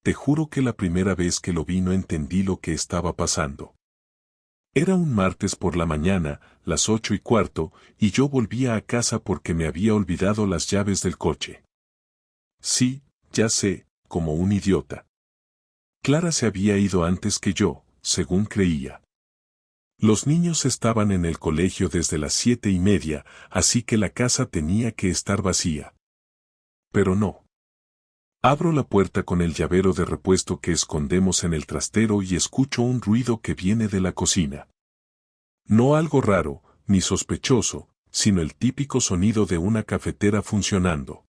Te juro que la primera vez que lo vi no entendí lo que estaba pasando. Era un martes por la mañana, las 8:15, y yo volvía a casa porque me había olvidado las llaves del coche. Sí, ya sé, como un idiota. Clara se había ido antes que yo, según creía. Los niños estaban en el colegio desde las 7:30, así que la casa tenía que estar vacía. Pero no. Abro la puerta con el llavero de repuesto que escondemos en el trastero y escucho un ruido que viene de la cocina. No algo raro, ni sospechoso, sino el típico sonido de una cafetera funcionando.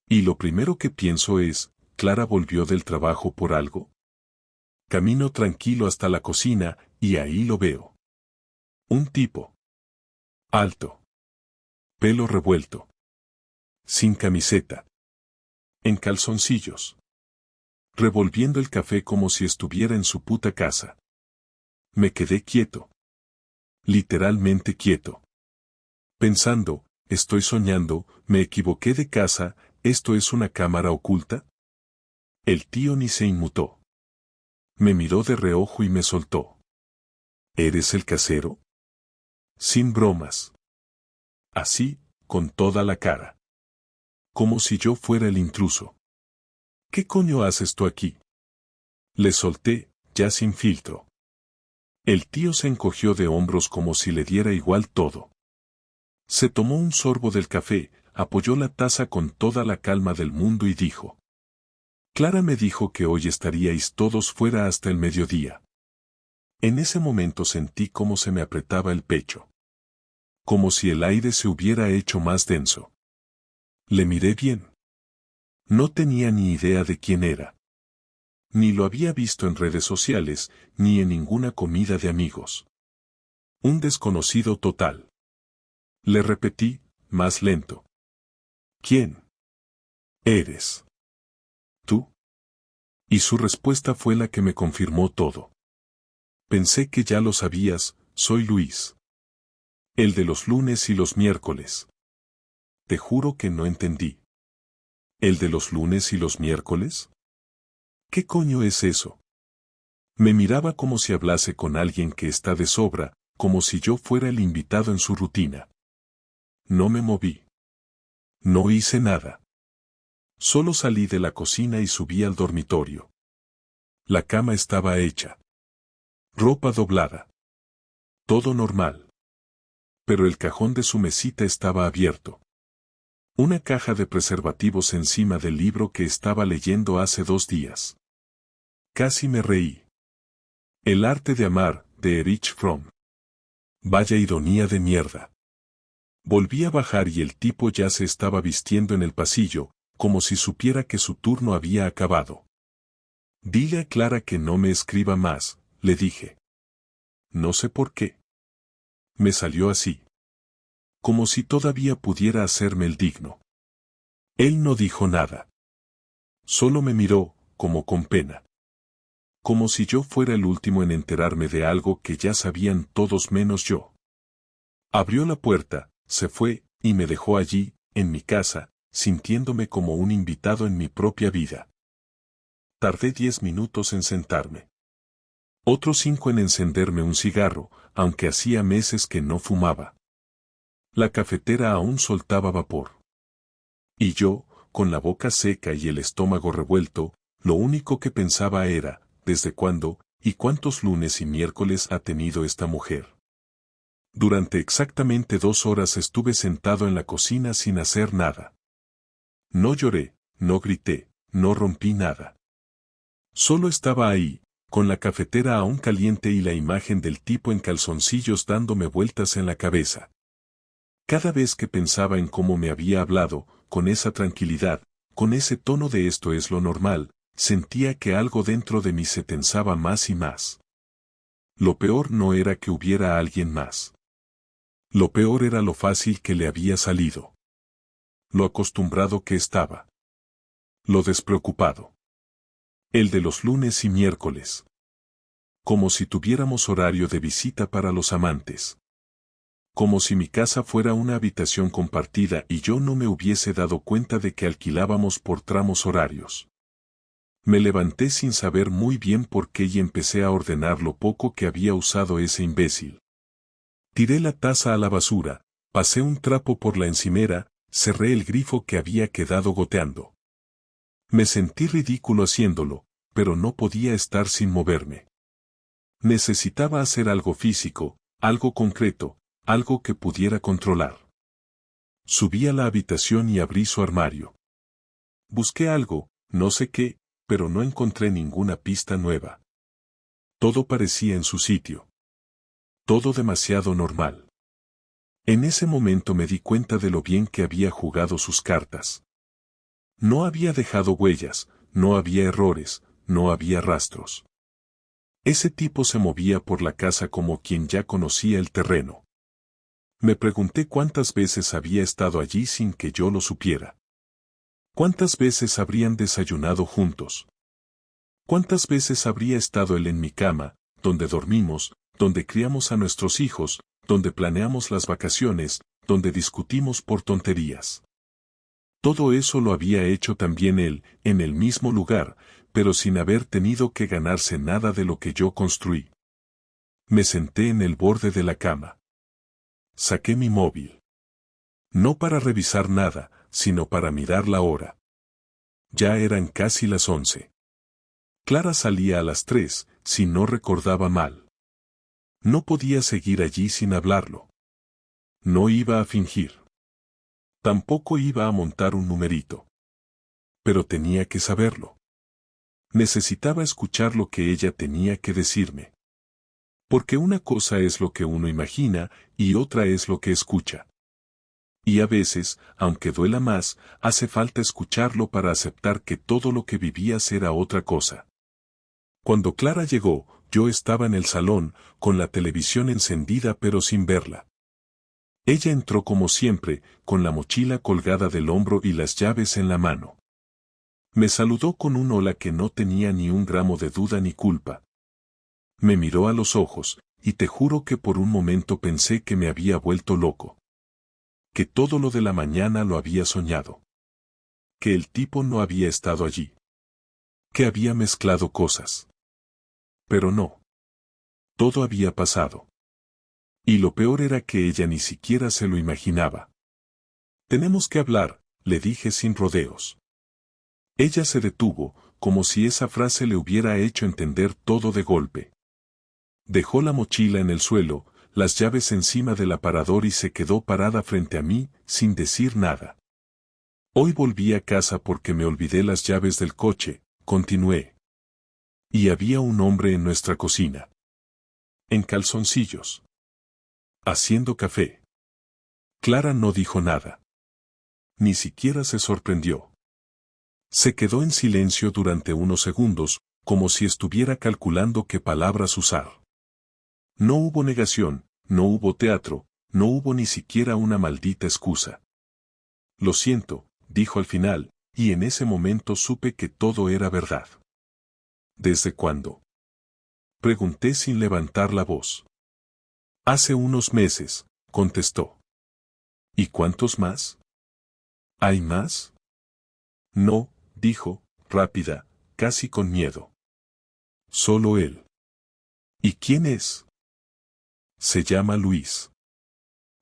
Y lo primero que pienso es, ¿Clara volvió del trabajo por algo? Camino tranquilo hasta la cocina, y ahí lo veo. Un tipo. Alto. Pelo revuelto. Sin camiseta. En calzoncillos. Revolviendo el café como si estuviera en su puta casa. Me quedé quieto. Literalmente quieto. Pensando, estoy soñando, me equivoqué de casa, ¿esto es una cámara oculta? El tío ni se inmutó. Me miró de reojo y me soltó. ¿Eres el casero? Sin bromas. Así, con toda la cara. Como si yo fuera el intruso. ¿Qué coño haces tú aquí? Le solté, ya sin filtro. El tío se encogió de hombros como si le diera igual todo. Se tomó un sorbo del café, apoyó la taza con toda la calma del mundo y dijo. Clara me dijo que hoy estaríais todos fuera hasta el mediodía. En ese momento sentí cómo se me apretaba el pecho. Como si el aire se hubiera hecho más denso. Le miré bien. No tenía ni idea de quién era. Ni lo había visto en redes sociales, ni en ninguna comida de amigos. Un desconocido total. Le repetí, más lento. ¿Quién? ¿Eres? ¿Tú? Y su respuesta fue la que me confirmó todo. Pensé que ya lo sabías, soy Luis. El de los lunes y los miércoles. Te juro que no entendí. ¿El de los lunes y los miércoles? ¿Qué coño es eso? Me miraba como si hablase con alguien que está de sobra, como si yo fuera el invitado en su rutina. No me moví. No hice nada. Solo salí de la cocina y subí al dormitorio. La cama estaba hecha. Ropa doblada. Todo normal. Pero el cajón de su mesita estaba abierto. Una caja de preservativos encima del libro que estaba leyendo hace 2 días. Casi me reí. El arte de amar, de Erich Fromm. Vaya ironía de mierda. Volví a bajar y el tipo ya se estaba vistiendo en el pasillo, como si supiera que su turno había acabado. Dile a Clara que no me escriba más, le dije. No sé por qué. Me salió así. Como si todavía pudiera hacerme el digno. Él no dijo nada. Solo me miró, como con pena. Como si yo fuera el último en enterarme de algo que ya sabían todos menos yo. Abrió la puerta, se fue, y me dejó allí, en mi casa, sintiéndome como un invitado en mi propia vida. Tardé 10 minutos en sentarme. Otros 5 en encenderme un cigarro, aunque hacía meses que no fumaba. La cafetera aún soltaba vapor. Y yo, con la boca seca y el estómago revuelto, lo único que pensaba era, ¿desde cuándo, y cuántos lunes y miércoles ha tenido esta mujer? Durante exactamente 2 horas estuve sentado en la cocina sin hacer nada. No lloré, no grité, no rompí nada. Solo estaba ahí, con la cafetera aún caliente y la imagen del tipo en calzoncillos dándome vueltas en la cabeza. Cada vez que pensaba en cómo me había hablado, con esa tranquilidad, con ese tono de esto es lo normal, sentía que algo dentro de mí se tensaba más y más. Lo peor no era que hubiera alguien más. Lo peor era lo fácil que le había salido. Lo acostumbrado que estaba. Lo despreocupado. El de los lunes y miércoles. Como si tuviéramos horario de visita para los amantes. Como si mi casa fuera una habitación compartida y yo no me hubiese dado cuenta de que alquilábamos por tramos horarios. Me levanté sin saber muy bien por qué y empecé a ordenar lo poco que había usado ese imbécil. Tiré la taza a la basura, pasé un trapo por la encimera, cerré el grifo que había quedado goteando. Me sentí ridículo haciéndolo, pero no podía estar sin moverme. Necesitaba hacer algo físico, algo concreto, algo que pudiera controlar. Subí a la habitación y abrí su armario. Busqué algo, no sé qué, pero no encontré ninguna pista nueva. Todo parecía en su sitio. Todo demasiado normal. En ese momento me di cuenta de lo bien que había jugado sus cartas. No había dejado huellas, no había errores, no había rastros. Ese tipo se movía por la casa como quien ya conocía el terreno. Me pregunté cuántas veces había estado allí sin que yo lo supiera. ¿Cuántas veces habrían desayunado juntos? ¿Cuántas veces habría estado él en mi cama, donde dormimos, donde criamos a nuestros hijos, donde planeamos las vacaciones, donde discutimos por tonterías? Todo eso lo había hecho también él, en el mismo lugar, pero sin haber tenido que ganarse nada de lo que yo construí. Me senté en el borde de la cama. Saqué mi móvil. No para revisar nada, sino para mirar la hora. Ya eran casi las 11. Clara salía a las 3, si no recordaba mal. No podía seguir allí sin hablarlo. No iba a fingir. Tampoco iba a montar un numerito. Pero tenía que saberlo. Necesitaba escuchar lo que ella tenía que decirme. Porque una cosa es lo que uno imagina y otra es lo que escucha. Y a veces, aunque duela más, hace falta escucharlo para aceptar que todo lo que vivías era otra cosa. Cuando Clara llegó, yo estaba en el salón, con la televisión encendida pero sin verla. Ella entró como siempre, con la mochila colgada del hombro y las llaves en la mano. Me saludó con un hola que no tenía ni un gramo de duda ni culpa. Me miró a los ojos, y te juro que por un momento pensé que me había vuelto loco. Que todo lo de la mañana lo había soñado. Que el tipo no había estado allí. Que había mezclado cosas. Pero no. Todo había pasado. Y lo peor era que ella ni siquiera se lo imaginaba. Tenemos que hablar, le dije sin rodeos. Ella se detuvo, como si esa frase le hubiera hecho entender todo de golpe. Dejó la mochila en el suelo, las llaves encima del aparador y se quedó parada frente a mí, sin decir nada. Hoy volví a casa porque me olvidé las llaves del coche, continué. Y había un hombre en nuestra cocina. En calzoncillos. Haciendo café. Clara no dijo nada. Ni siquiera se sorprendió. Se quedó en silencio durante unos segundos, como si estuviera calculando qué palabras usar. No hubo negación, no hubo teatro, no hubo ni siquiera una maldita excusa. Lo siento, dijo al final, y en ese momento supe que todo era verdad. ¿Desde cuándo? Pregunté sin levantar la voz. Hace unos meses, contestó. ¿Y cuántos más? ¿Hay más? No, dijo, rápida, casi con miedo. Solo él. ¿Y quién es? Se llama Luis.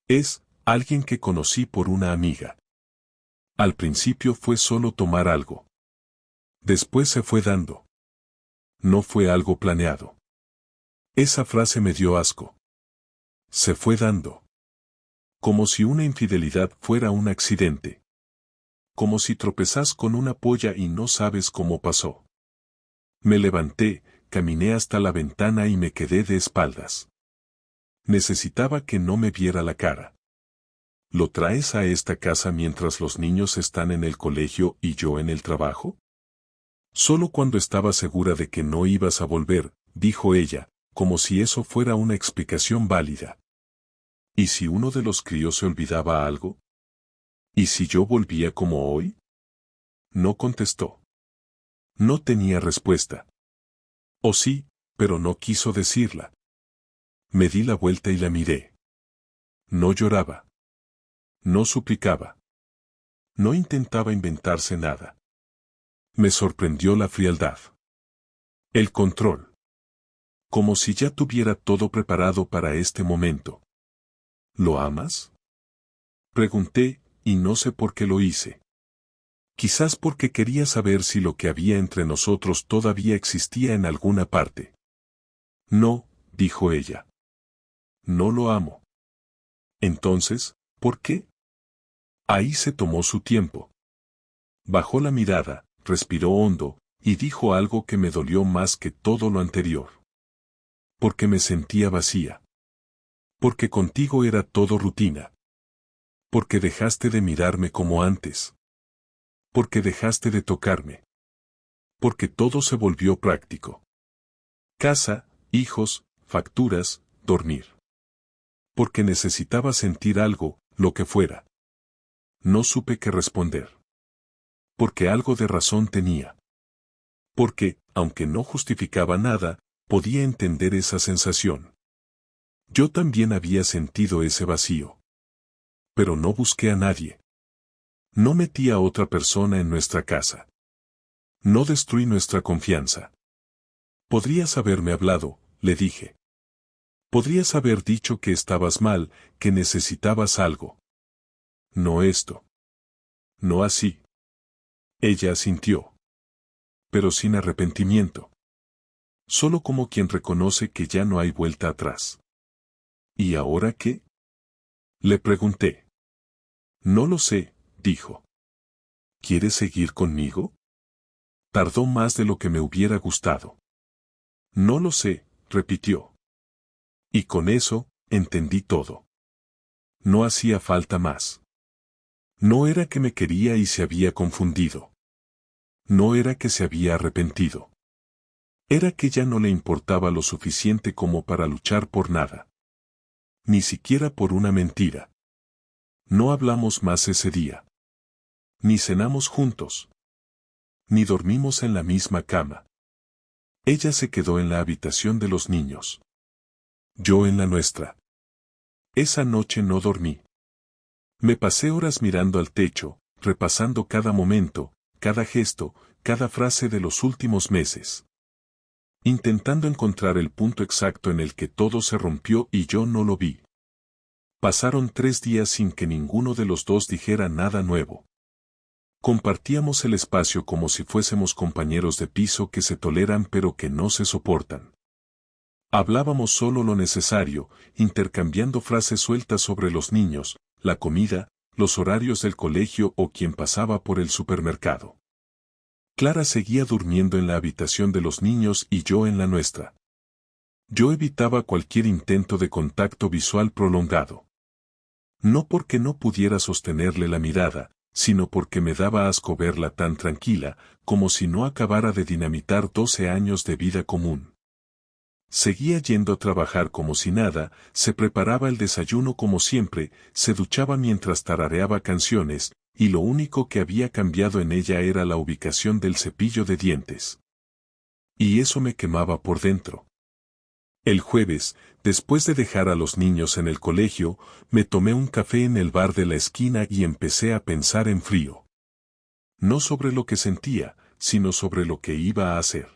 Es alguien que conocí por una amiga. Al principio fue solo tomar algo. Después se fue dando. No fue algo planeado. Esa frase me dio asco. Se fue dando. Como si una infidelidad fuera un accidente. Como si tropezás con una polla y no sabes cómo pasó. Me levanté, caminé hasta la ventana y me quedé de espaldas. Necesitaba que no me viera la cara. ¿Lo traes a esta casa mientras los niños están en el colegio y yo en el trabajo? Solo cuando estaba segura de que no ibas a volver, dijo ella, como si eso fuera una explicación válida. ¿Y si uno de los críos se olvidaba algo? ¿Y si yo volvía como hoy? No contestó. No tenía respuesta. O sí, pero no quiso decirla. Me di la vuelta y la miré. No lloraba. No suplicaba. No intentaba inventarse nada. Me sorprendió la frialdad. El control. Como si ya tuviera todo preparado para este momento. ¿Lo amas? Pregunté, y no sé por qué lo hice. Quizás porque quería saber si lo que había entre nosotros todavía existía en alguna parte. No, dijo ella. No lo amo. Entonces, ¿por qué? Ahí se tomó su tiempo. Bajó la mirada, respiró hondo, y dijo algo que me dolió más que todo lo anterior. Porque me sentía vacía. Porque contigo era todo rutina. Porque dejaste de mirarme como antes. Porque dejaste de tocarme. Porque todo se volvió práctico. Casa, hijos, facturas, dormir. Porque necesitaba sentir algo, lo que fuera. No supe qué responder. Porque algo de razón tenía. Porque, aunque no justificaba nada, podía entender esa sensación. Yo también había sentido ese vacío. Pero no busqué a nadie. No metí a otra persona en nuestra casa. No destruí nuestra confianza. Podrías haberme hablado, le dije. Podrías haber dicho que estabas mal, que necesitabas algo. No esto. No así. Ella asintió. Pero sin arrepentimiento. Solo como quien reconoce que ya no hay vuelta atrás. ¿Y ahora qué? Le pregunté. No lo sé, dijo. ¿Quieres seguir conmigo? Tardó más de lo que me hubiera gustado. No lo sé, repitió. Y con eso, entendí todo. No hacía falta más. No era que me quería y se había confundido. No era que se había arrepentido. Era que ya no le importaba lo suficiente como para luchar por nada. Ni siquiera por una mentira. No hablamos más ese día. Ni cenamos juntos. Ni dormimos en la misma cama. Ella se quedó en la habitación de los niños. Yo en la nuestra. Esa noche no dormí. Me pasé horas mirando al techo, repasando cada momento, cada gesto, cada frase de los últimos meses. Intentando encontrar el punto exacto en el que todo se rompió y yo no lo vi. Pasaron 3 días sin que ninguno de los dos dijera nada nuevo. Compartíamos el espacio como si fuésemos compañeros de piso que se toleran pero que no se soportan. Hablábamos solo lo necesario, intercambiando frases sueltas sobre los niños, la comida, los horarios del colegio o quien pasaba por el supermercado. Clara seguía durmiendo en la habitación de los niños y yo en la nuestra. Yo evitaba cualquier intento de contacto visual prolongado. No porque no pudiera sostenerle la mirada, sino porque me daba asco verla tan tranquila, como si no acabara de dinamitar 12 años de vida común. Seguía yendo a trabajar como si nada, se preparaba el desayuno como siempre, se duchaba mientras tarareaba canciones, y lo único que había cambiado en ella era la ubicación del cepillo de dientes. Y eso me quemaba por dentro. El jueves, después de dejar a los niños en el colegio, me tomé un café en el bar de la esquina y empecé a pensar en frío. No sobre lo que sentía, sino sobre lo que iba a hacer.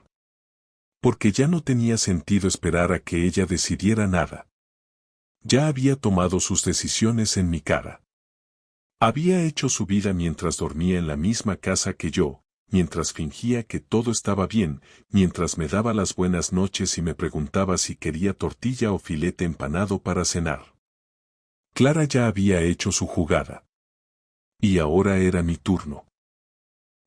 Porque ya no tenía sentido esperar a que ella decidiera nada. Ya había tomado sus decisiones en mi cara. Había hecho su vida mientras dormía en la misma casa que yo, mientras fingía que todo estaba bien, mientras me daba las buenas noches y me preguntaba si quería tortilla o filete empanado para cenar. Clara ya había hecho su jugada. Y ahora era mi turno.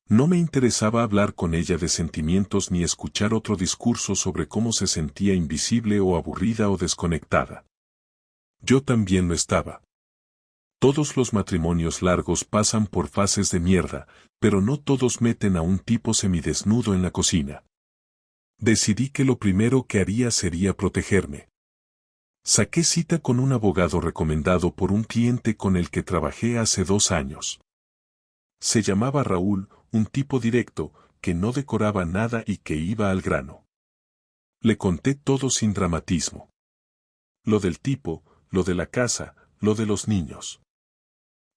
No me interesaba hablar con ella de sentimientos ni escuchar otro discurso sobre cómo se sentía invisible o aburrida o desconectada. Yo también lo estaba. Todos los matrimonios largos pasan por fases de mierda, pero no todos meten a un tipo semidesnudo en la cocina. Decidí que lo primero que haría sería protegerme. Saqué cita con un abogado recomendado por un cliente con el que trabajé hace 2 años. Se llamaba Raúl, un tipo directo, que no decoraba nada y que iba al grano. Le conté todo sin dramatismo. Lo del tipo, lo de la casa, lo de los niños.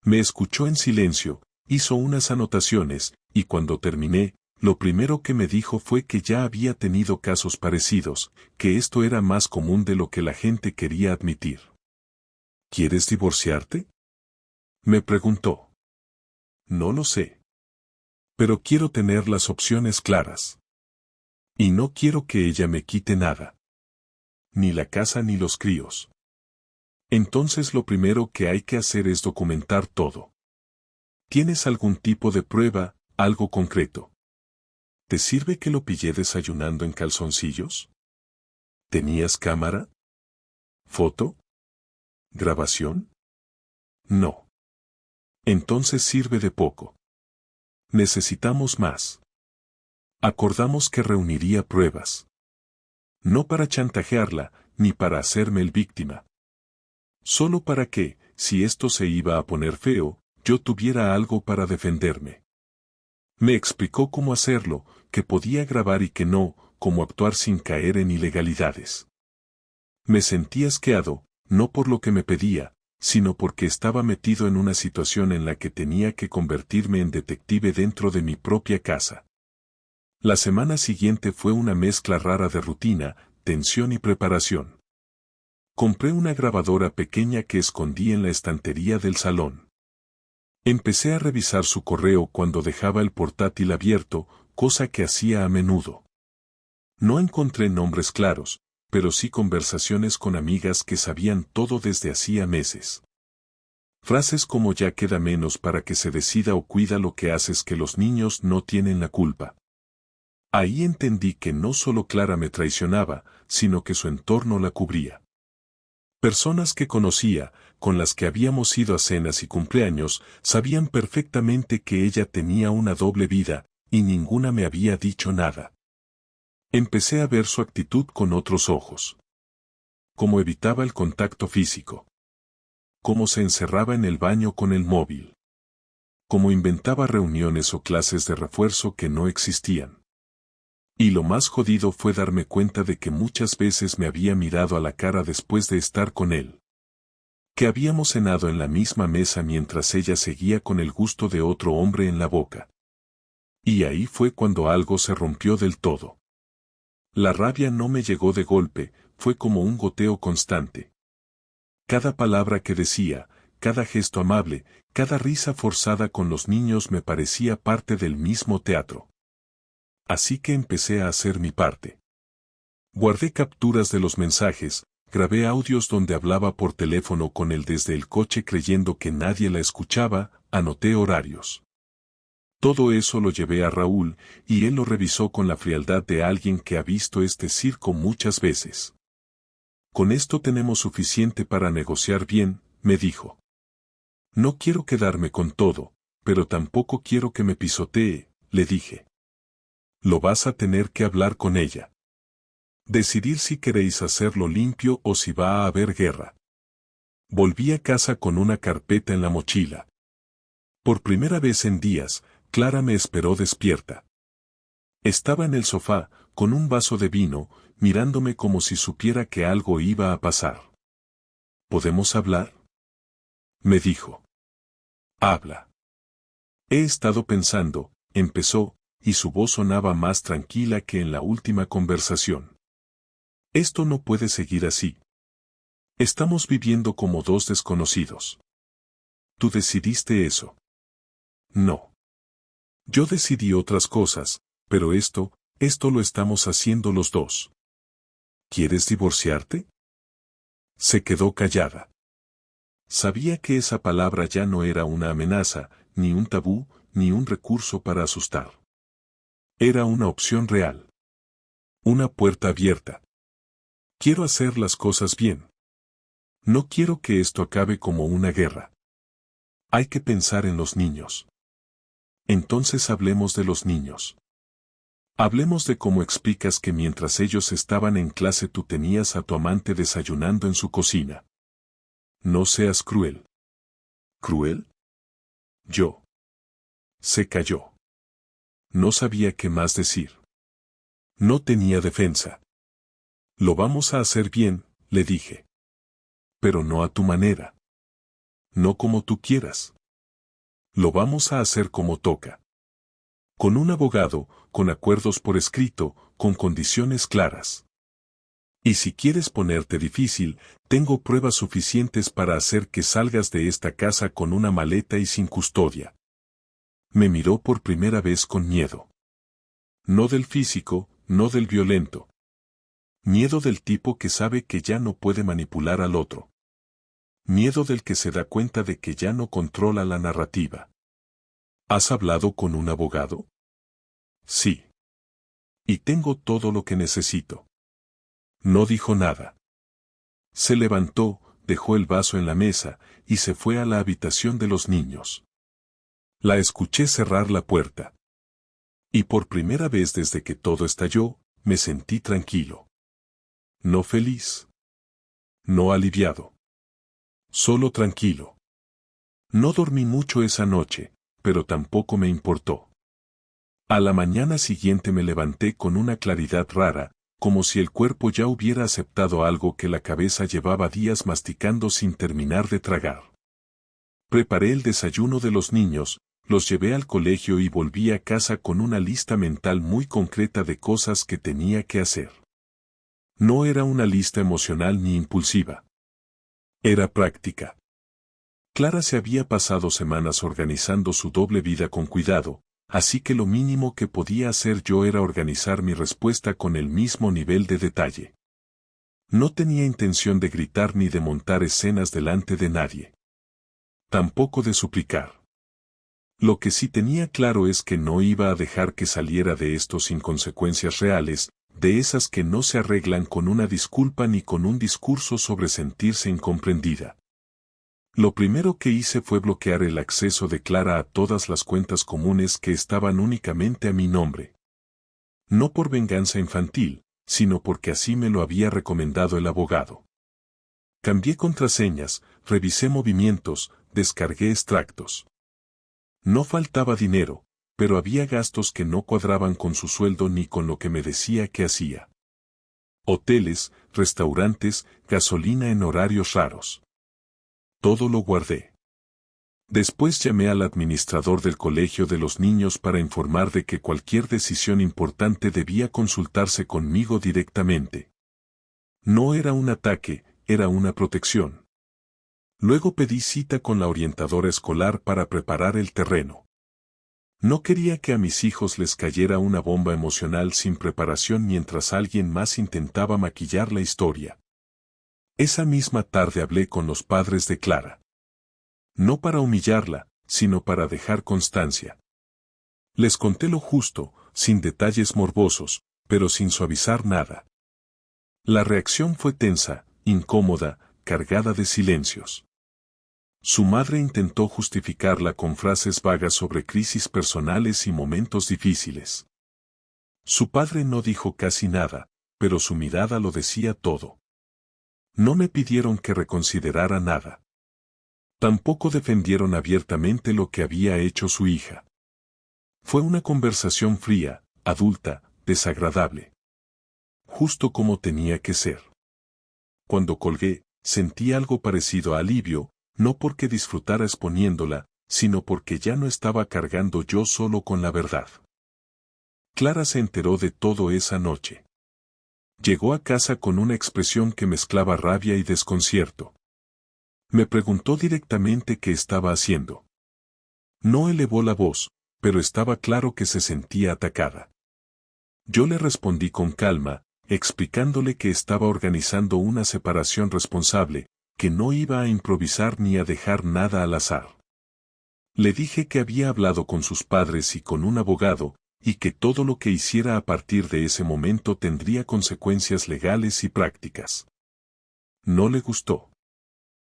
Me escuchó en silencio, hizo unas anotaciones, y cuando terminé, Lo primero que me dijo fue que ya había tenido casos parecidos, que esto era más común de lo que la gente quería admitir. ¿Quieres divorciarte?, me preguntó. No lo sé. Pero quiero tener las opciones claras. Y no quiero que ella me quite nada. Ni la casa ni los críos. Entonces lo primero que hay que hacer es documentar todo. ¿Tienes algún tipo de prueba, algo concreto? ¿Te sirve que lo pillé desayunando en calzoncillos? ¿Tenías cámara? ¿Foto? ¿Grabación? No. Entonces sirve de poco. Necesitamos más. Acordamos que reuniría pruebas. No para chantajearla, ni para hacerme el víctima. Solo para que, si esto se iba a poner feo, yo tuviera algo para defenderme. Me explicó cómo hacerlo, que podía grabar y que no, cómo actuar sin caer en ilegalidades. Me sentí asqueado, no por lo que me pedía, sino porque estaba metido en una situación en la que tenía que convertirme en detective dentro de mi propia casa. La semana siguiente fue una mezcla rara de rutina, tensión y preparación. Compré una grabadora pequeña que escondí en la estantería del salón. Empecé a revisar su correo cuando dejaba el portátil abierto, cosa que hacía a menudo. No encontré nombres claros, pero sí conversaciones con amigas que sabían todo desde hacía meses. Frases como ya queda menos para que se decida o cuida lo que haces, que los niños no tienen la culpa. Ahí entendí que no solo Clara me traicionaba, sino que su entorno la cubría. Personas que conocía, con las que habíamos ido a cenas y cumpleaños, sabían perfectamente que ella tenía una doble vida, y ninguna me había dicho nada. Empecé a ver su actitud con otros ojos. Cómo evitaba el contacto físico. Cómo se encerraba en el baño con el móvil. Cómo inventaba reuniones o clases de refuerzo que no existían. Y lo más jodido fue darme cuenta de que muchas veces me había mirado a la cara después de estar con él. Que habíamos cenado en la misma mesa mientras ella seguía con el gusto de otro hombre en la boca. Y ahí fue cuando algo se rompió del todo. La rabia no me llegó de golpe, fue como un goteo constante. Cada palabra que decía, cada gesto amable, cada risa forzada con los niños me parecía parte del mismo teatro. Así que empecé a hacer mi parte. Guardé capturas de los mensajes, grabé audios donde hablaba por teléfono con él desde el coche creyendo que nadie la escuchaba, anoté horarios. Todo eso lo llevé a Raúl, y él lo revisó con la frialdad de alguien que ha visto este circo muchas veces. Con esto tenemos suficiente para negociar bien, me dijo. No quiero quedarme con todo, pero tampoco quiero que me pisotee, le dije. Lo vas a tener que hablar con ella. Decidir si queréis hacerlo limpio o si va a haber guerra. Volví a casa con una carpeta en la mochila. Por primera vez en días, Clara me esperó despierta. Estaba en el sofá, con un vaso de vino, mirándome como si supiera que algo iba a pasar. ¿Podemos hablar?, me dijo. Habla. He estado pensando, empezó, y su voz sonaba más tranquila que en la última conversación. Esto no puede seguir así. Estamos viviendo como dos desconocidos. ¿Tú decidiste eso? No. Yo decidí otras cosas, pero esto lo estamos haciendo los dos. ¿Quieres divorciarte?, se quedó callada. Sabía que esa palabra ya no era una amenaza, ni un tabú, ni un recurso para asustar. Era una opción real. Una puerta abierta. Quiero hacer las cosas bien. No quiero que esto acabe como una guerra. Hay que pensar en los niños. Entonces hablemos de los niños. Hablemos de cómo explicas que mientras ellos estaban en clase tú tenías a tu amante desayunando en su cocina. No seas cruel. ¿Cruel? Yo. Se calló. No sabía qué más decir. No tenía defensa. Lo vamos a hacer bien, le dije. Pero no a tu manera. No como tú quieras. Lo vamos a hacer como toca. Con un abogado, con acuerdos por escrito, con condiciones claras. Y si quieres ponerte difícil, tengo pruebas suficientes para hacer que salgas de esta casa con una maleta y sin custodia. Me miró por primera vez con miedo. No del físico, no del violento. Miedo del tipo que sabe que ya no puede manipular al otro. Miedo del que se da cuenta de que ya no controla la narrativa. ¿Has hablado con un abogado? Sí. Y tengo todo lo que necesito. No dijo nada. Se levantó, dejó el vaso en la mesa, y se fue a la habitación de los niños. La escuché cerrar la puerta. Y por primera vez desde que todo estalló, me sentí tranquilo. No feliz. No aliviado. Solo tranquilo. No dormí mucho esa noche, pero tampoco me importó. A la mañana siguiente me levanté con una claridad rara, como si el cuerpo ya hubiera aceptado algo que la cabeza llevaba días masticando sin terminar de tragar. Preparé el desayuno de los niños, los llevé al colegio y volví a casa con una lista mental muy concreta de cosas que tenía que hacer. No era una lista emocional ni impulsiva. Era práctica. Clara se había pasado semanas organizando su doble vida con cuidado, así que lo mínimo que podía hacer yo era organizar mi respuesta con el mismo nivel de detalle. No tenía intención de gritar ni de montar escenas delante de nadie. Tampoco de suplicar. Lo que sí tenía claro es que no iba a dejar que saliera de esto sin consecuencias reales, de esas que no se arreglan con una disculpa ni con un discurso sobre sentirse incomprendida. Lo primero que hice fue bloquear el acceso de Clara a todas las cuentas comunes que estaban únicamente a mi nombre. No por venganza infantil, sino porque así me lo había recomendado el abogado. Cambié contraseñas, revisé movimientos, descargué extractos. No faltaba dinero, pero había gastos que no cuadraban con su sueldo ni con lo que me decía que hacía. Hoteles, restaurantes, gasolina en horarios raros. Todo lo guardé. Después llamé al administrador del colegio de los niños para informar de que cualquier decisión importante debía consultarse conmigo directamente. No era un ataque, era una protección. Luego pedí cita con la orientadora escolar para preparar el terreno. No quería que a mis hijos les cayera una bomba emocional sin preparación mientras alguien más intentaba maquillar la historia. Esa misma tarde hablé con los padres de Clara. No para humillarla, sino para dejar constancia. Les conté lo justo, sin detalles morbosos, pero sin suavizar nada. La reacción fue tensa, incómoda, cargada de silencios. Su madre intentó justificarla con frases vagas sobre crisis personales y momentos difíciles. Su padre no dijo casi nada, pero su mirada lo decía todo. No me pidieron que reconsiderara nada. Tampoco defendieron abiertamente lo que había hecho su hija. Fue una conversación fría, adulta, desagradable. Justo como tenía que ser. Cuando colgué, sentí algo parecido a alivio, no porque disfrutara exponiéndola, sino porque ya no estaba cargando yo solo con la verdad. Clara se enteró de todo esa noche. Llegó a casa con una expresión que mezclaba rabia y desconcierto. Me preguntó directamente qué estaba haciendo. No elevó la voz, pero estaba claro que se sentía atacada. Yo le respondí con calma, explicándole que estaba organizando una separación responsable, que no iba a improvisar ni a dejar nada al azar. Le dije que había hablado con sus padres y con un abogado, y que todo lo que hiciera a partir de ese momento tendría consecuencias legales y prácticas. No le gustó.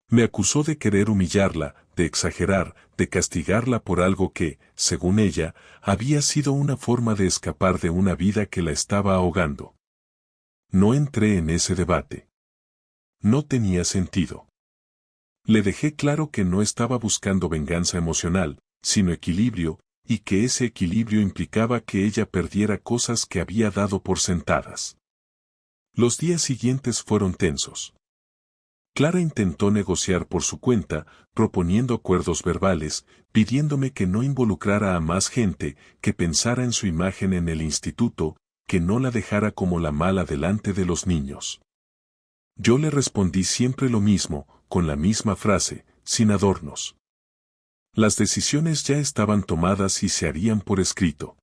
Me acusó de querer humillarla, de exagerar, de castigarla por algo que, según ella, había sido una forma de escapar de una vida que la estaba ahogando. No entré en ese debate. No tenía sentido. Le dejé claro que no estaba buscando venganza emocional, sino equilibrio, y que ese equilibrio implicaba que ella perdiera cosas que había dado por sentadas. Los días siguientes fueron tensos. Clara intentó negociar por su cuenta, proponiendo acuerdos verbales, pidiéndome que no involucrara a más gente, que pensara en su imagen en el instituto, que no la dejara como la mala delante de los niños. Yo le respondí siempre lo mismo, con la misma frase, sin adornos. Las decisiones ya estaban tomadas y se harían por escrito.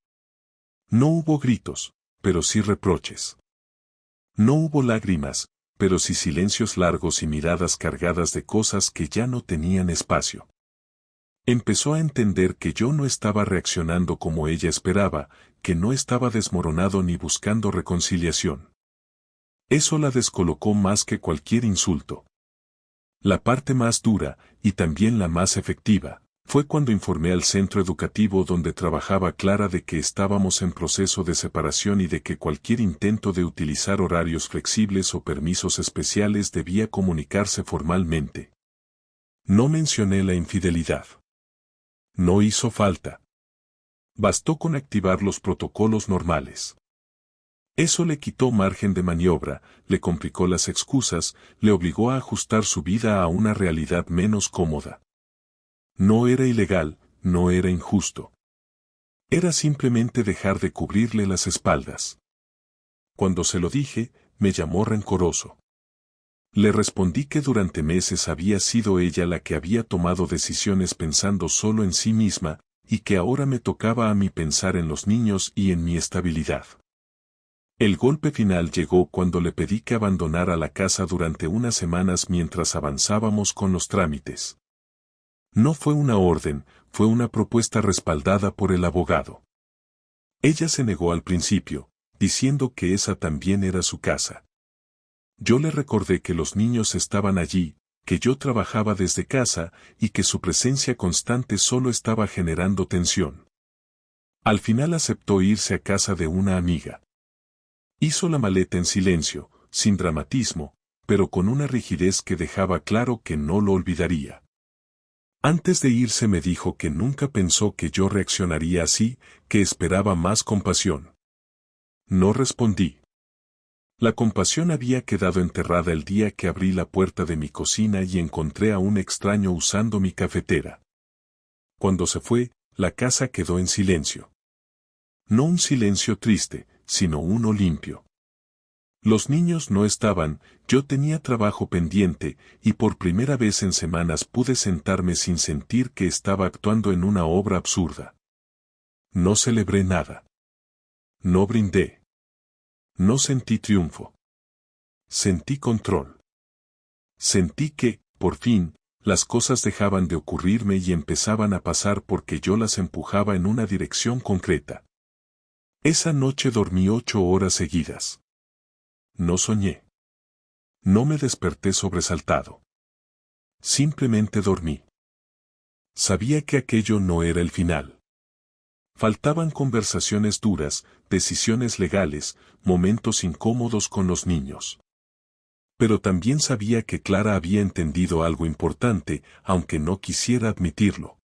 No hubo gritos, pero sí reproches. No hubo lágrimas, pero sí silencios largos y miradas cargadas de cosas que ya no tenían espacio. Empezó a entender que yo no estaba reaccionando como ella esperaba, que no estaba desmoronado ni buscando reconciliación. Eso la descolocó más que cualquier insulto. La parte más dura, y también la más efectiva, fue cuando informé al centro educativo donde trabajaba Clara de que estábamos en proceso de separación y de que cualquier intento de utilizar horarios flexibles o permisos especiales debía comunicarse formalmente. No mencioné la infidelidad. No hizo falta. Bastó con activar los protocolos normales. Eso le quitó margen de maniobra, le complicó las excusas, le obligó a ajustar su vida a una realidad menos cómoda. No era ilegal, no era injusto. Era simplemente dejar de cubrirle las espaldas. Cuando se lo dije, me llamó rencoroso. Le respondí que durante meses había sido ella la que había tomado decisiones pensando solo en sí misma, y que ahora me tocaba a mí pensar en los niños y en mi estabilidad. El golpe final llegó cuando le pedí que abandonara la casa durante unas semanas mientras avanzábamos con los trámites. No fue una orden, fue una propuesta respaldada por el abogado. Ella se negó al principio, diciendo que esa también era su casa. Yo le recordé que los niños estaban allí, que yo trabajaba desde casa y que su presencia constante solo estaba generando tensión. Al final aceptó irse a casa de una amiga. Hizo la maleta en silencio, sin dramatismo, pero con una rigidez que dejaba claro que no lo olvidaría. Antes de irse me dijo que nunca pensó que yo reaccionaría así, que esperaba más compasión. No respondí. La compasión había quedado enterrada el día que abrí la puerta de mi cocina y encontré a un extraño usando mi cafetera. Cuando se fue, la casa quedó en silencio. No un silencio triste, sino uno limpio. Los niños no estaban, yo tenía trabajo pendiente, y por primera vez en semanas pude sentarme sin sentir que estaba actuando en una obra absurda. No celebré nada. No brindé. No sentí triunfo. Sentí control. Sentí que, por fin, las cosas dejaban de ocurrirme y empezaban a pasar porque yo las empujaba en una dirección concreta. Esa noche dormí 8 horas seguidas. No soñé. No me desperté sobresaltado. Simplemente dormí. Sabía que aquello no era el final. Faltaban conversaciones duras, decisiones legales, momentos incómodos con los niños. Pero también sabía que Clara había entendido algo importante, aunque no quisiera admitirlo.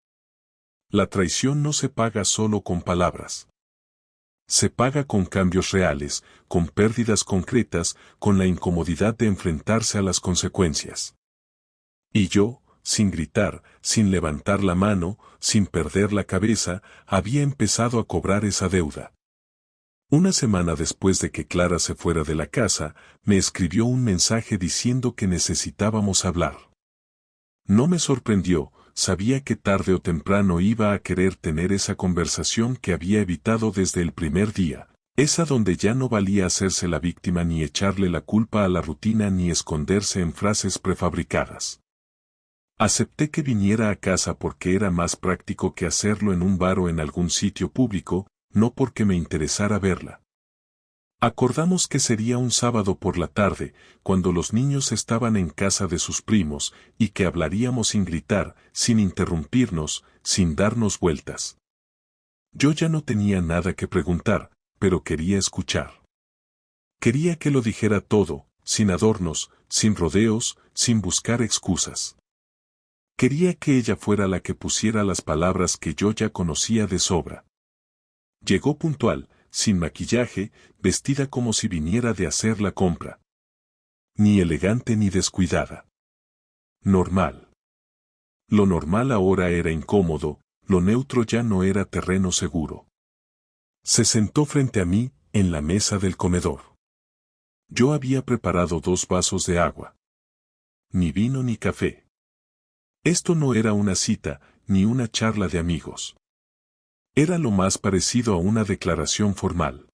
La traición no se paga solo con palabras. Se paga con cambios reales, con pérdidas concretas, con la incomodidad de enfrentarse a las consecuencias. Y yo, sin gritar, sin levantar la mano, sin perder la cabeza, había empezado a cobrar esa deuda. Una semana después de que Clara se fuera de la casa, me escribió un mensaje diciendo que necesitábamos hablar. No me sorprendió, sabía que tarde o temprano iba a querer tener esa conversación que había evitado desde el primer día, esa donde ya no valía hacerse la víctima ni echarle la culpa a la rutina ni esconderse en frases prefabricadas. Acepté que viniera a casa porque era más práctico que hacerlo en un bar o en algún sitio público, no porque me interesara verla. Acordamos que sería un sábado por la tarde, cuando los niños estaban en casa de sus primos, y que hablaríamos sin gritar, sin interrumpirnos, sin darnos vueltas. Yo ya no tenía nada que preguntar, pero quería escuchar. Quería que lo dijera todo, sin adornos, sin rodeos, sin buscar excusas. Quería que ella fuera la que pusiera las palabras que yo ya conocía de sobra. Llegó puntual, sin maquillaje, vestida como si viniera de hacer la compra. Ni elegante ni descuidada. Normal. Lo normal ahora era incómodo, lo neutro ya no era terreno seguro. Se sentó frente a mí, en la mesa del comedor. Yo había preparado 2 vasos de agua. Ni vino ni café. Esto no era una cita, ni una charla de amigos. Era lo más parecido a una declaración formal.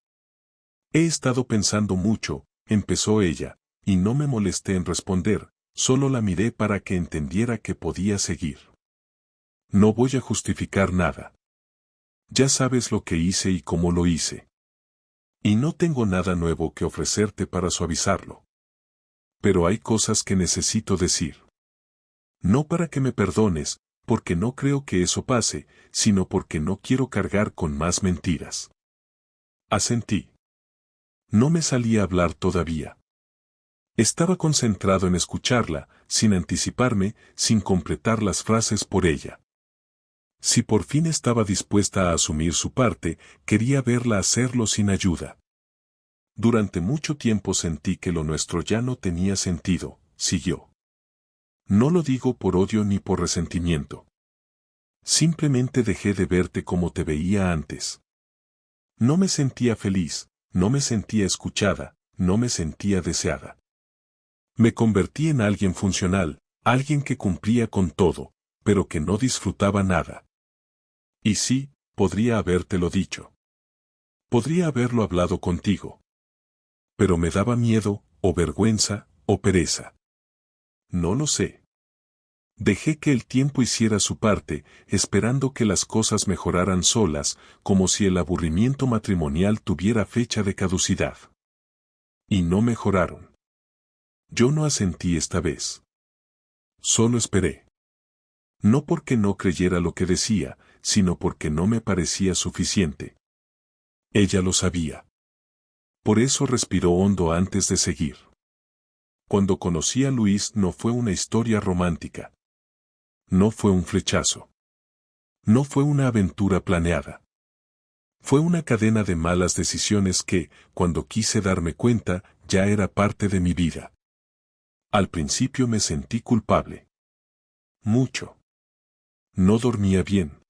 He estado pensando mucho, empezó ella, y no me molesté en responder, solo la miré para que entendiera que podía seguir. No voy a justificar nada. Ya sabes lo que hice y cómo lo hice. Y no tengo nada nuevo que ofrecerte para suavizarlo. Pero hay cosas que necesito decir. No para que me perdones, porque no creo que eso pase, sino porque no quiero cargar con más mentiras. Asentí. No me salía a hablar todavía. Estaba concentrado en escucharla, sin anticiparme, sin completar las frases por ella. Si por fin estaba dispuesta a asumir su parte, quería verla hacerlo sin ayuda. Durante mucho tiempo sentí que lo nuestro ya no tenía sentido, siguió. No lo digo por odio ni por resentimiento. Simplemente dejé de verte como te veía antes. No me sentía feliz, no me sentía escuchada, no me sentía deseada. Me convertí en alguien funcional, alguien que cumplía con todo, pero que no disfrutaba nada. Y sí, podría habértelo dicho. Podría haberlo hablado contigo. Pero me daba miedo, o vergüenza, o pereza. No lo sé. Dejé que el tiempo hiciera su parte, esperando que las cosas mejoraran solas, como si el aburrimiento matrimonial tuviera fecha de caducidad. Y no mejoraron. Yo no asentí esta vez. Solo esperé. No porque no creyera lo que decía, sino porque no me parecía suficiente. Ella lo sabía. Por eso respiró hondo antes de seguir. Cuando conocí a Luis no fue una historia romántica. No fue un flechazo. No fue una aventura planeada. Fue una cadena de malas decisiones que, cuando quise darme cuenta, ya era parte de mi vida. Al principio me sentí culpable. Mucho. No dormía bien.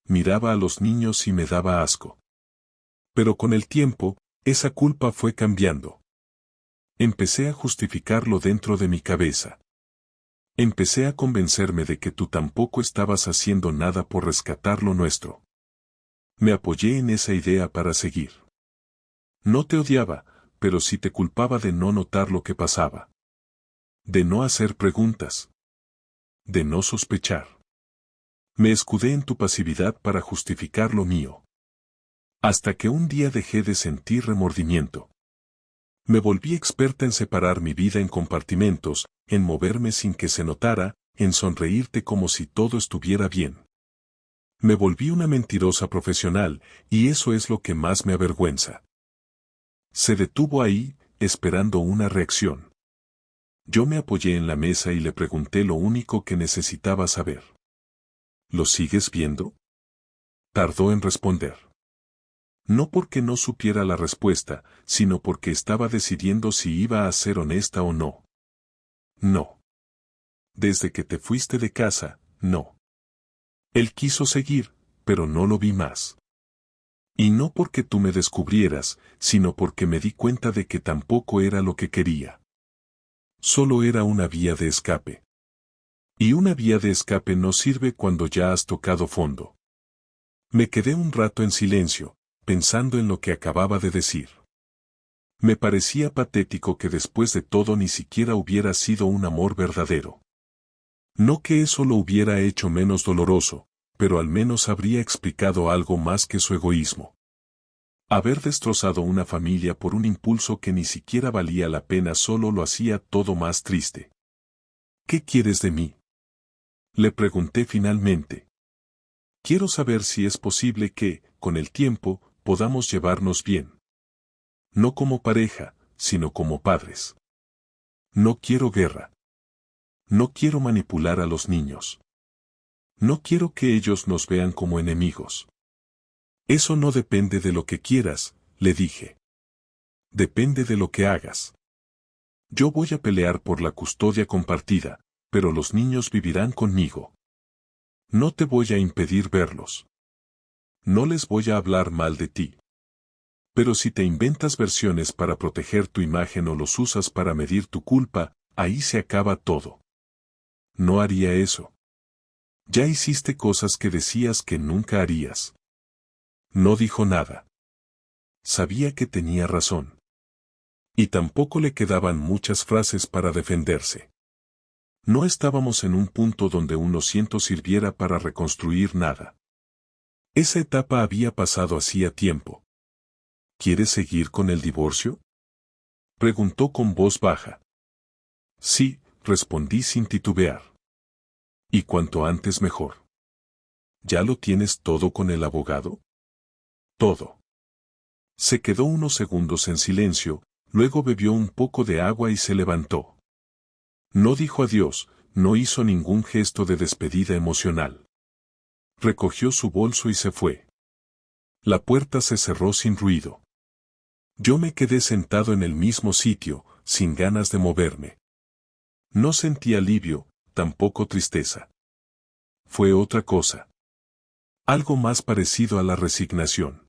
Miraba a los niños y me daba asco. Pero con el tiempo, esa culpa fue cambiando. Empecé a justificarlo dentro de mi cabeza. Empecé a convencerme de que tú tampoco estabas haciendo nada por rescatar lo nuestro. Me apoyé en esa idea para seguir. No te odiaba, pero sí te culpaba de no notar lo que pasaba. De no hacer preguntas. De no sospechar. Me escudé en tu pasividad para justificar lo mío. Hasta que un día dejé de sentir remordimiento. Me volví experta en separar mi vida en compartimentos, en moverme sin que se notara, en sonreírte como si todo estuviera bien. Me volví una mentirosa profesional, y eso es lo que más me avergüenza. Se detuvo ahí, esperando una reacción. Yo me apoyé en la mesa y le pregunté lo único que necesitaba saber. ¿Lo sigues viendo? Tardó en responder. No porque no supiera la respuesta, sino porque estaba decidiendo si iba a ser honesta o no. No. Desde que te fuiste de casa, no. Él quiso seguir, pero no lo vi más. Y no porque tú me descubrieras, sino porque me di cuenta de que tampoco era lo que quería. Solo era una vía de escape. Y una vía de escape no sirve cuando ya has tocado fondo. Me quedé un rato en silencio, pensando en lo que acababa de decir. Me parecía patético que después de todo ni siquiera hubiera sido un amor verdadero. No que eso lo hubiera hecho menos doloroso, pero al menos habría explicado algo más que su egoísmo. Haber destrozado una familia por un impulso que ni siquiera valía la pena solo lo hacía todo más triste. ¿Qué quieres de mí? Le pregunté finalmente. Quiero saber si es posible que, con el tiempo, podamos llevarnos bien. No como pareja, sino como padres. No quiero guerra. No quiero manipular a los niños. No quiero que ellos nos vean como enemigos. Eso no depende de lo que quieras, le dije. Depende de lo que hagas. Yo voy a pelear por la custodia compartida, pero los niños vivirán conmigo. No te voy a impedir verlos. No les voy a hablar mal de ti. Pero si te inventas versiones para proteger tu imagen o los usas para medir tu culpa, ahí se acaba todo. No haría eso. Ya hiciste cosas que decías que nunca harías. No dijo nada. Sabía que tenía razón. Y tampoco le quedaban muchas frases para defenderse. No estábamos en un punto donde un lo siento sirviera para reconstruir nada. Esa etapa había pasado hacía tiempo. ¿Quieres seguir con el divorcio?, preguntó con voz baja. Sí, respondí sin titubear. Y cuanto antes mejor. ¿Ya lo tienes todo con el abogado? Todo. Se quedó unos segundos en silencio, luego bebió un poco de agua y se levantó. No dijo adiós, no hizo ningún gesto de despedida emocional. Recogió su bolso y se fue. La puerta se cerró sin ruido. Yo me quedé sentado en el mismo sitio, sin ganas de moverme. No sentí alivio, tampoco tristeza. Fue otra cosa. Algo más parecido a la resignación.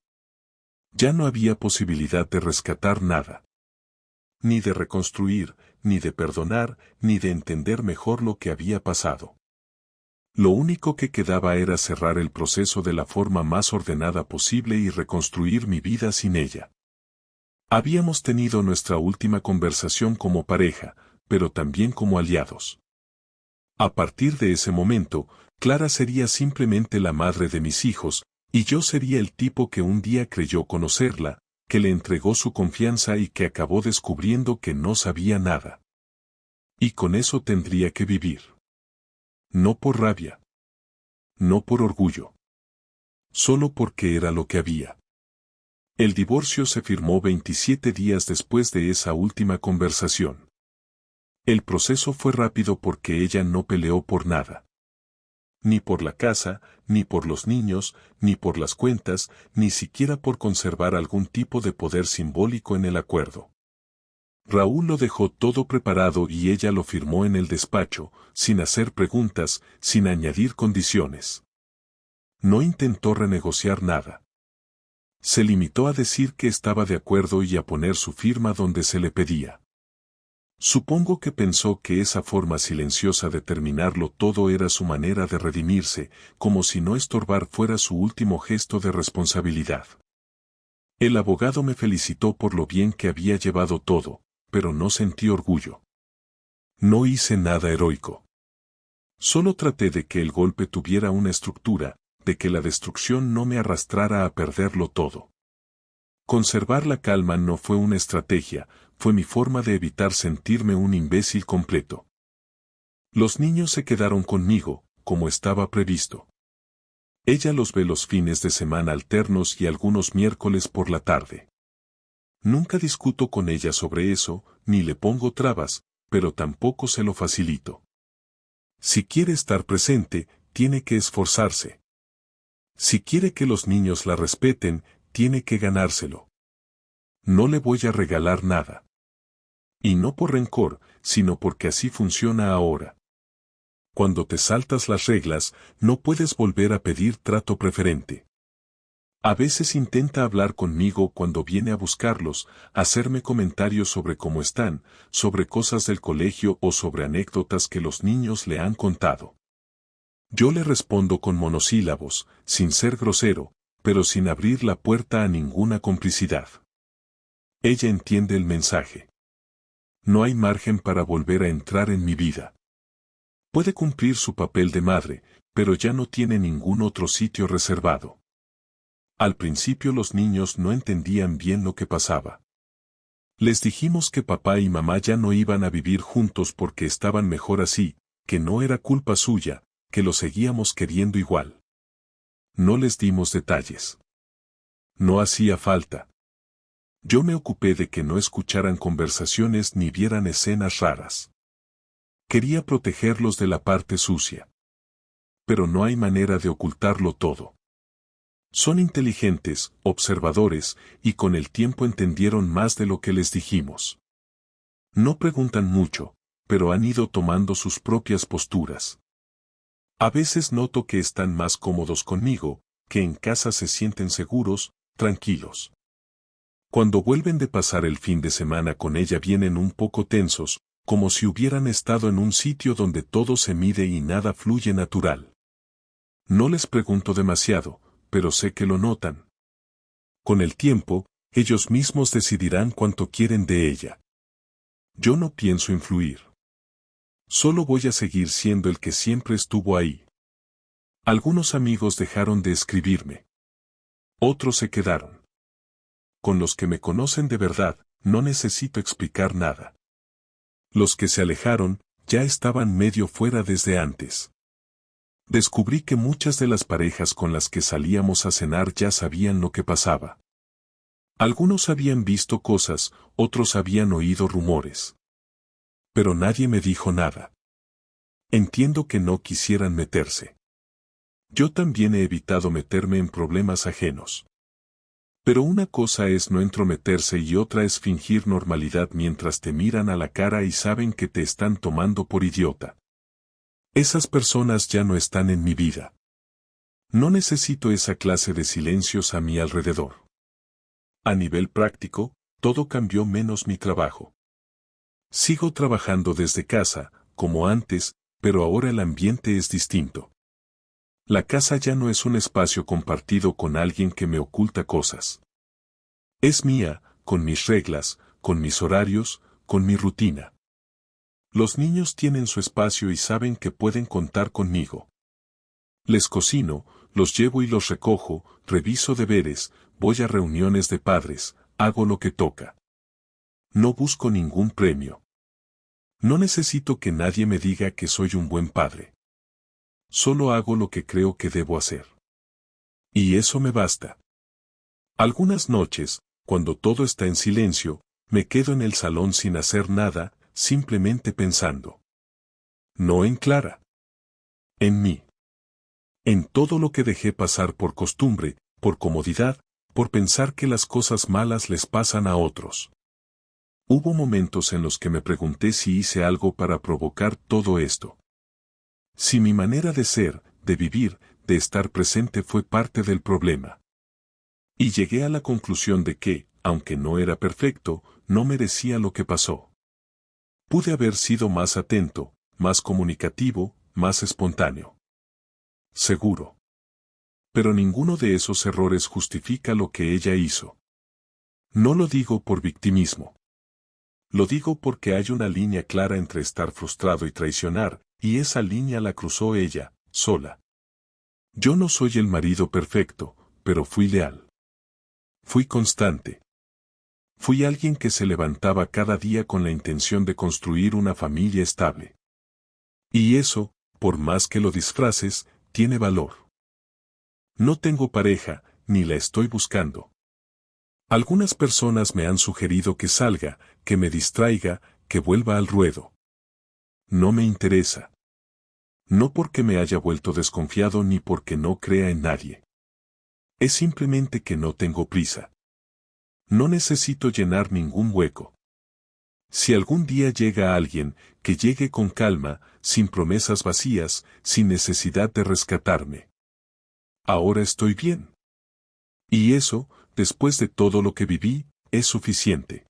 Ya no había posibilidad de rescatar nada. Ni de reconstruir, ni de perdonar, ni de entender mejor lo que había pasado. Lo único que quedaba era cerrar el proceso de la forma más ordenada posible y reconstruir mi vida sin ella. Habíamos tenido nuestra última conversación como pareja, pero también como aliados. A partir de ese momento, Clara sería simplemente la madre de mis hijos, y yo sería el tipo que un día creyó conocerla, que le entregó su confianza y que acabó descubriendo que no sabía nada. Y con eso tendría que vivir. No por rabia. No por orgullo. Solo porque era lo que había. El divorcio se firmó 27 días después de esa última conversación. El proceso fue rápido porque ella no peleó por nada. Ni por la casa, ni por los niños, ni por las cuentas, ni siquiera por conservar algún tipo de poder simbólico en el acuerdo. Raúl lo dejó todo preparado y ella lo firmó en el despacho, sin hacer preguntas, sin añadir condiciones. No intentó renegociar nada. Se limitó a decir que estaba de acuerdo y a poner su firma donde se le pedía. Supongo que pensó que esa forma silenciosa de terminarlo todo era su manera de redimirse, como si no estorbar fuera su último gesto de responsabilidad. El abogado me felicitó por lo bien que había llevado todo, pero no sentí orgullo. No hice nada heroico. Solo traté de que el golpe tuviera una estructura, de que la destrucción no me arrastrara a perderlo todo. Conservar la calma no fue una estrategia, fue mi forma de evitar sentirme un imbécil completo. Los niños se quedaron conmigo, como estaba previsto. Ella los ve los fines de semana alternos y algunos miércoles por la tarde. Nunca discuto con ella sobre eso, ni le pongo trabas, pero tampoco se lo facilito. Si quiere estar presente, tiene que esforzarse. Si quiere que los niños la respeten, tiene que ganárselo. No le voy a regalar nada. Y no por rencor, sino porque así funciona ahora. Cuando te saltas las reglas, no puedes volver a pedir trato preferente. A veces intenta hablar conmigo cuando viene a buscarlos, hacerme comentarios sobre cómo están, sobre cosas del colegio o sobre anécdotas que los niños le han contado. Yo le respondo con monosílabos, sin ser grosero, pero sin abrir la puerta a ninguna complicidad. Ella entiende el mensaje. No hay margen para volver a entrar en mi vida. Puede cumplir su papel de madre, pero ya no tiene ningún otro sitio reservado. Al principio los niños no entendían bien lo que pasaba. Les dijimos que papá y mamá ya no iban a vivir juntos porque estaban mejor así, que no era culpa suya, que lo seguíamos queriendo igual. No les dimos detalles. No hacía falta. Yo me ocupé de que no escucharan conversaciones ni vieran escenas raras. Quería protegerlos de la parte sucia. Pero no hay manera de ocultarlo todo. Son inteligentes, observadores, y con el tiempo entendieron más de lo que les dijimos. No preguntan mucho, pero han ido tomando sus propias posturas. A veces noto que están más cómodos conmigo, que en casa se sienten seguros, tranquilos. Cuando vuelven de pasar el fin de semana con ella vienen un poco tensos, como si hubieran estado en un sitio donde todo se mide y nada fluye natural. No les pregunto demasiado, pero sé que lo notan. Con el tiempo, ellos mismos decidirán cuánto quieren de ella. Yo no pienso influir. Solo voy a seguir siendo el que siempre estuvo ahí. Algunos amigos dejaron de escribirme. Otros se quedaron. Con los que me conocen de verdad, no necesito explicar nada. Los que se alejaron, ya estaban medio fuera desde antes. Descubrí que muchas de las parejas con las que salíamos a cenar ya sabían lo que pasaba. Algunos habían visto cosas, otros habían oído rumores. Pero nadie me dijo nada. Entiendo que no quisieran meterse. Yo también he evitado meterme en problemas ajenos. Pero una cosa es no entrometerse y otra es fingir normalidad mientras te miran a la cara y saben que te están tomando por idiota. Esas personas ya no están en mi vida. No necesito esa clase de silencios a mi alrededor. A nivel práctico, todo cambió menos mi trabajo. Sigo trabajando desde casa, como antes, pero ahora el ambiente es distinto. La casa ya no es un espacio compartido con alguien que me oculta cosas. Es mía, con mis reglas, con mis horarios, con mi rutina. Los niños tienen su espacio y saben que pueden contar conmigo. Les cocino, los llevo y los recojo, reviso deberes, voy a reuniones de padres, hago lo que toca. No busco ningún premio. No necesito que nadie me diga que soy un buen padre. Solo hago lo que creo que debo hacer. Y eso me basta. Algunas noches, cuando todo está en silencio, me quedo en el salón sin hacer nada, simplemente pensando. No en Clara. En mí. En todo lo que dejé pasar por costumbre, por comodidad, por pensar que las cosas malas les pasan a otros. Hubo momentos en los que me pregunté si hice algo para provocar todo esto. Si mi manera de ser, de vivir, de estar presente fue parte del problema. Y llegué a la conclusión de que, aunque no era perfecto, no merecía lo que pasó. Pude haber sido más atento, más comunicativo, más espontáneo. Seguro. Pero ninguno de esos errores justifica lo que ella hizo. No lo digo por victimismo. Lo digo porque hay una línea clara entre estar frustrado y traicionar, y esa línea la cruzó ella, sola. Yo no soy el marido perfecto, pero fui leal. Fui constante. Fui alguien que se levantaba cada día con la intención de construir una familia estable. Y eso, por más que lo disfraces, tiene valor. No tengo pareja, ni la estoy buscando. Algunas personas me han sugerido que salga, que me distraiga, que vuelva al ruedo. No me interesa. No porque me haya vuelto desconfiado ni porque no crea en nadie. Es simplemente que no tengo prisa. No necesito llenar ningún hueco. Si algún día llega alguien, que llegue con calma, sin promesas vacías, sin necesidad de rescatarme. Ahora estoy bien. Y eso, después de todo lo que viví, es suficiente.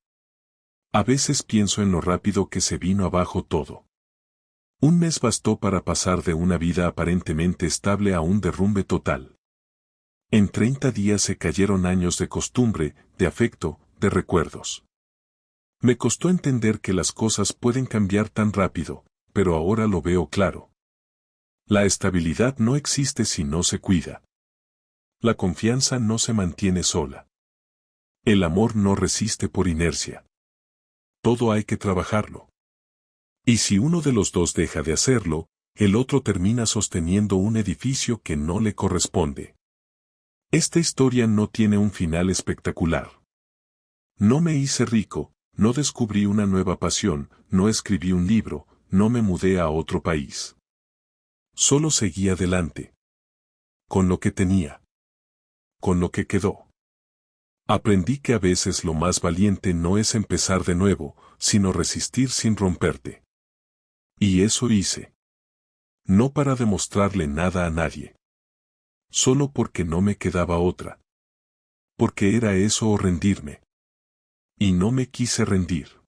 A veces pienso en lo rápido que se vino abajo todo. Un mes bastó para pasar de una vida aparentemente estable a un derrumbe total. En 30 días se cayeron años de costumbre, de afecto, de recuerdos. Me costó entender que las cosas pueden cambiar tan rápido, pero ahora lo veo claro. La estabilidad no existe si no se cuida. La confianza no se mantiene sola. El amor no resiste por inercia. Todo hay que trabajarlo. Y si uno de los dos deja de hacerlo, el otro termina sosteniendo un edificio que no le corresponde. Esta historia no tiene un final espectacular. No me hice rico, no descubrí una nueva pasión, no escribí un libro, no me mudé a otro país. Solo seguí adelante. Con lo que tenía. Con lo que quedó. Aprendí que a veces lo más valiente no es empezar de nuevo, sino resistir sin romperte. Y eso hice. No para demostrarle nada a nadie. Solo porque no me quedaba otra. Porque era eso o rendirme. Y no me quise rendir.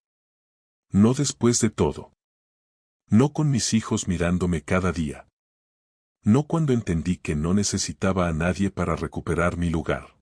No después de todo. No con mis hijos mirándome cada día. No cuando entendí que no necesitaba a nadie para recuperar mi lugar.